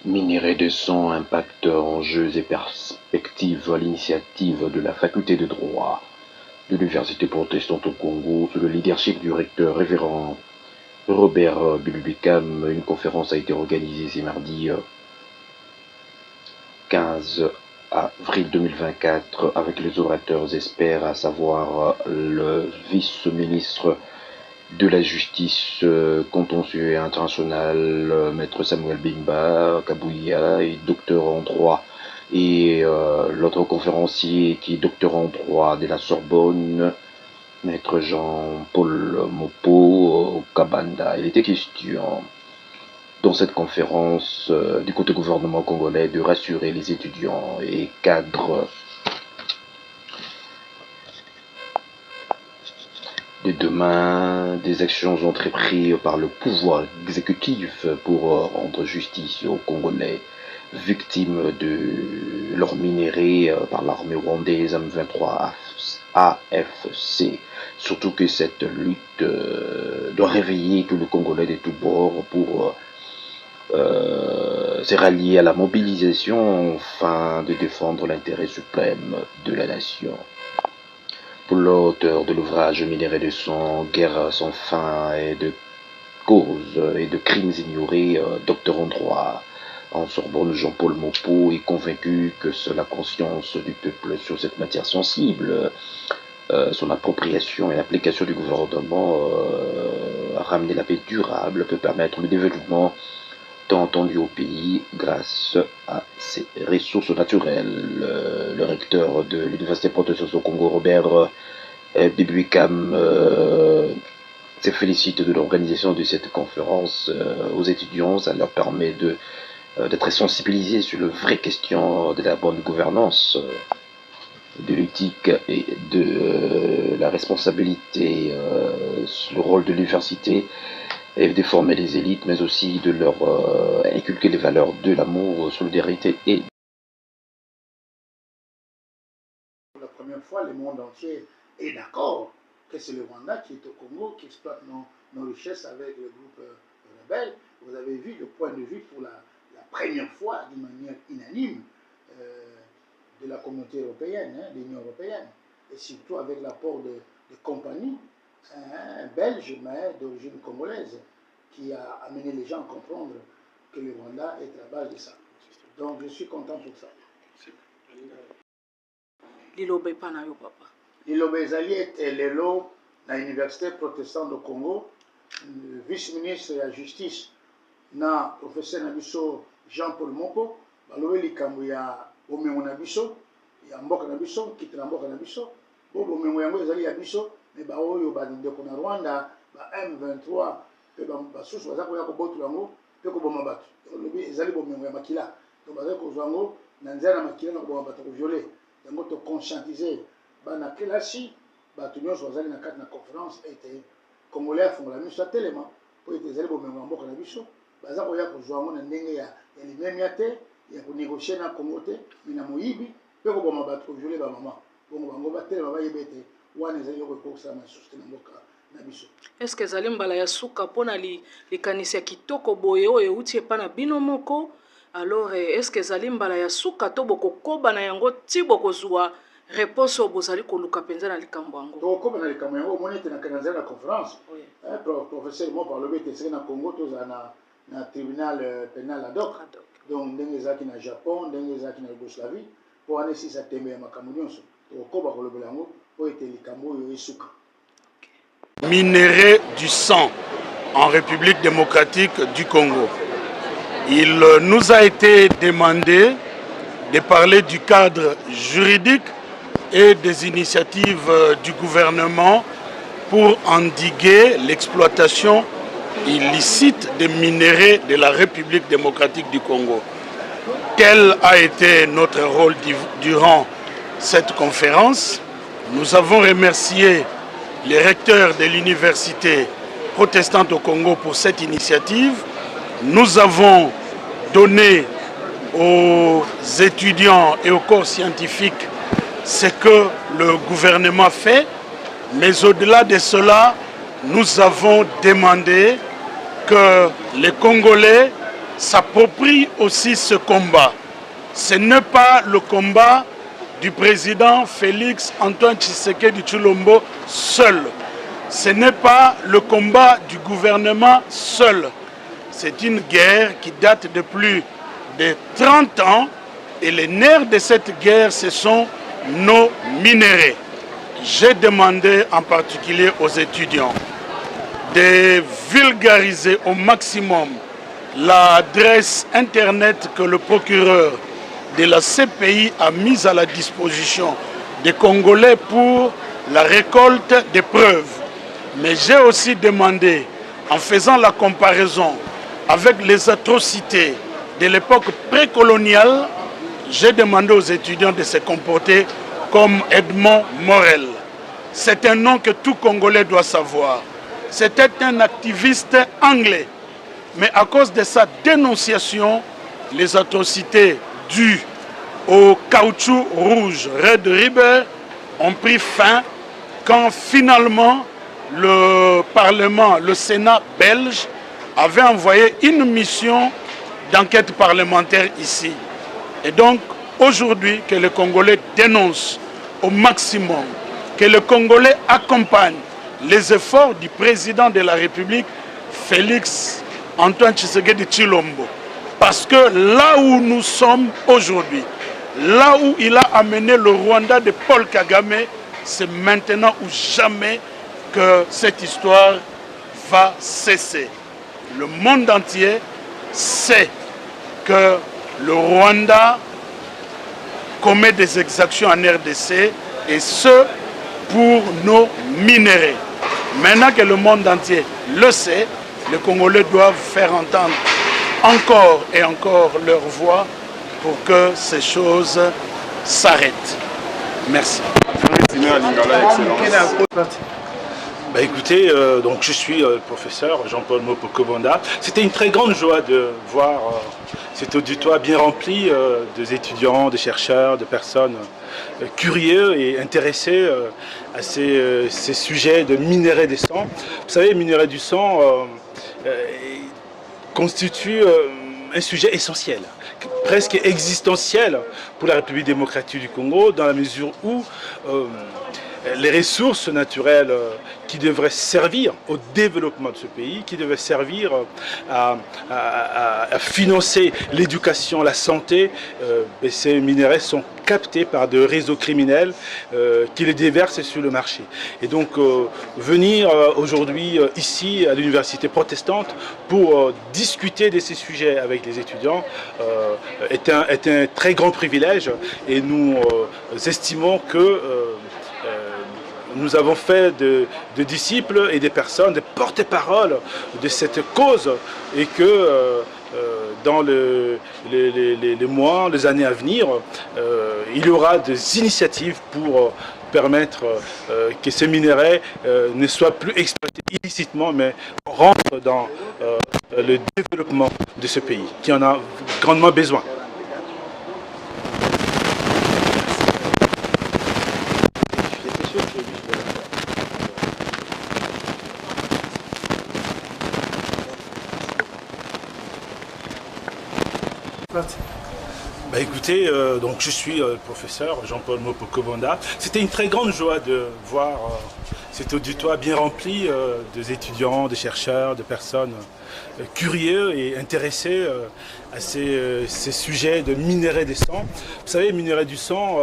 Minerai de sang, impact, enjeux et perspectives à l'initiative de la faculté de droit de l'Université protestante au Congo, sous le leadership du recteur révérend Robert Bilubikam. Une conférence a été organisée ce mardi 15 avril 2024 avec les orateurs experts, à savoir le vice-ministre de la justice contentieux et international, maître Samuel Bimba Kabouya, et docteur en droit, et l'autre conférencier qui est docteur en droit de la Sorbonne, maître Jean-Paul Mopo Kabanda. Il était question dans cette conférence du côté gouvernement congolais de rassurer les étudiants et cadres de demain, des actions entreprises par le pouvoir exécutif pour rendre justice aux Congolais victimes de leur minerai par l'armée rwandaise M23 AFC. Surtout que cette lutte doit réveiller tous les Congolais de tous bords pour se rallier à la mobilisation afin de défendre l'intérêt suprême de la nation. Pour l'auteur de l'ouvrage Minerai de sang, guerre sans fin et de causes et de crimes ignorés, docteur en droit en Sorbonne, Jean-Paul Mopo est convaincu que c'est la conscience du peuple sur cette matière sensible, son appropriation et l'application du gouvernement à ramener la paix durable peut permettre le développement tant entendu au pays grâce à ses ressources naturelles. Le recteur de l'Université protestante au Congo, Robert Bibuikam, se félicite de l'organisation de cette conférence aux étudiants. Ça leur permet d'être sensibilisés sur les vraies questions de la bonne gouvernance, de l'éthique et de la responsabilité, le rôle de l'université, et de former les élites, mais aussi de leur inculquer les valeurs de l'amour, solidarité et... Pour la première fois, le monde entier est d'accord que c'est le Rwanda qui est au Congo, qui exploite nos richesses avec le groupe rebelle. Vous avez vu le point de vue pour la première fois, d'une manière unanime, de la communauté européenne, de l'Union européenne, et surtout avec l'apport de compagnies belges, mais d'origine congolaise, qui a amené les gens à comprendre que le Rwanda est à la base de ça. Donc je suis content pour ça. Lilobe Panayo Papa. Lilobe ezali ete lelo na Université protestante du Congo, vice-ministre de la justice na professeur na biso Jean-Paul Moko balobi likambo ya bomengo na biso ya mboka na biso, kiti na mboka na biso, bo bomengo yango ezali ya biso, me baoyo bandeko na Rwanda ba M23 pe basusu baza koya kobotola yango pe koboma bato. Lobi ezali bomengo ya makila, donc baza kozwa yango na nzela na makila na koboma bato koviole yango, to conscientiser bana kelasi bato nyonso bazali na kati na conférence ete congolais afongola miso atelema po ete ezali bomengo ya mboka na biso, baza koya kozwa yango na ndenge ya limemia te, ya konégocie na Congo te, me na moyibi pe koboma bato koviole bamama, bongo bango batelema bayeba ete wana ezali yoko ekokosala masusu te na mboka na biso. Est-ce que ezali mbala ya suka mpona likanisi ya kitoko boye oyo euti epa na bino moko? Alors est-ce que ezali mbala ya suka to bokokoba na yango ti bokozwa réponse oyo bozali koluka mpenza na likambo yango? Tokokoba na likambo yango, omoni ete na nzela na conférence professeur moko alobi ete esili na Congo tozala na tribunal pénal ad hoc, donc ndenge ezalaki na Japon, ndenge ezalaki na Yougoslavie, mpo wana esisa tembe ya makambo nyonso tokokoba kolobela yango po ete likambo oyo esuka. Minerai du sang en République démocratique du Congo. Il nous a été demandé de parler du cadre juridique et des initiatives du gouvernement pour endiguer l'exploitation illicite des minerais de la République démocratique du Congo. Quel a été notre rôle durant cette conférence? Nous avons remercié les recteurs de l'Université protestante au Congo pour cette initiative. Nous avons donné aux étudiants et aux corps scientifiques ce que le gouvernement fait, mais au-delà de cela, nous avons demandé que les Congolais s'approprient aussi ce combat. Ce n'est pas le combat du président Félix Antoine Tshisekedi Tshilombo seul. Ce n'est pas le combat du gouvernement seul. C'est une guerre qui date de plus de 30 ans et les nerfs de cette guerre, ce sont nos minéraux. J'ai demandé en particulier aux étudiants de vulgariser au maximum l'adresse internet que le procureur de la CPI a mise à la disposition des Congolais pour la récolte des preuves. Mais j'ai aussi demandé, en faisant la comparaison avec les atrocités de l'époque précoloniale, j'ai demandé aux étudiants de se comporter comme Edmond Morel. C'est un nom que tout Congolais doit savoir. C'était un activiste anglais. Mais à cause de sa dénonciation, les atrocités dues au caoutchouc rouge Red River ont pris fin quand finalement le Parlement, le Sénat belge, avait envoyé une mission d'enquête parlementaire ici. Et donc, aujourd'hui, que les Congolais dénoncent au maximum, que les Congolais accompagnent les efforts du président de la République, Félix Antoine Tshisekedi Tshilombo. Parce que là où nous sommes aujourd'hui, là où il a amené le Rwanda de Paul Kagame, c'est maintenant ou jamais que cette histoire va cesser. Le monde entier sait que le Rwanda commet des exactions en RDC et ce pour nos minéraux. Maintenant que le monde entier le sait, les Congolais doivent faire entendre encore et encore leur voix pour que ces choses s'arrêtent. Merci. Bah écoutez, donc je suis le professeur Jean-Paul Mopoko-Banda. C'était une très grande joie de voir cet auditoire bien rempli des étudiants, des chercheurs, de personnes curieux et intéressés à ces sujets de minerais du sang. Vous savez, minerais du sang constitue un sujet essentiel, presque existentiel pour la République démocratique du Congo, dans la mesure où les ressources naturelles qui devraient servir au développement de ce pays, qui devraient servir à financer l'éducation, la santé, ces minéraux sont captés par des réseaux criminels qui les déversent sur le marché. Et donc venir aujourd'hui ici à l'université protestante pour discuter de ces sujets avec les étudiants est un très grand privilège et nous estimons que nous avons fait de disciples et des personnes, des porte-paroles de cette cause et que dans les mois, les années à venir, il y aura des initiatives pour permettre que ces minéraux ne soient plus exploités illicitement, mais rentrent dans le développement de ce pays, qui en a grandement besoin. Bah écoutez, donc je suis le professeur Jean-Paul Mopoko-Banda. C'était une très grande joie de voir cet auditoire bien rempli des étudiants, des chercheurs, de personnes curieux et intéressés à ces sujets de minerais du sang. Vous savez, minerais du sang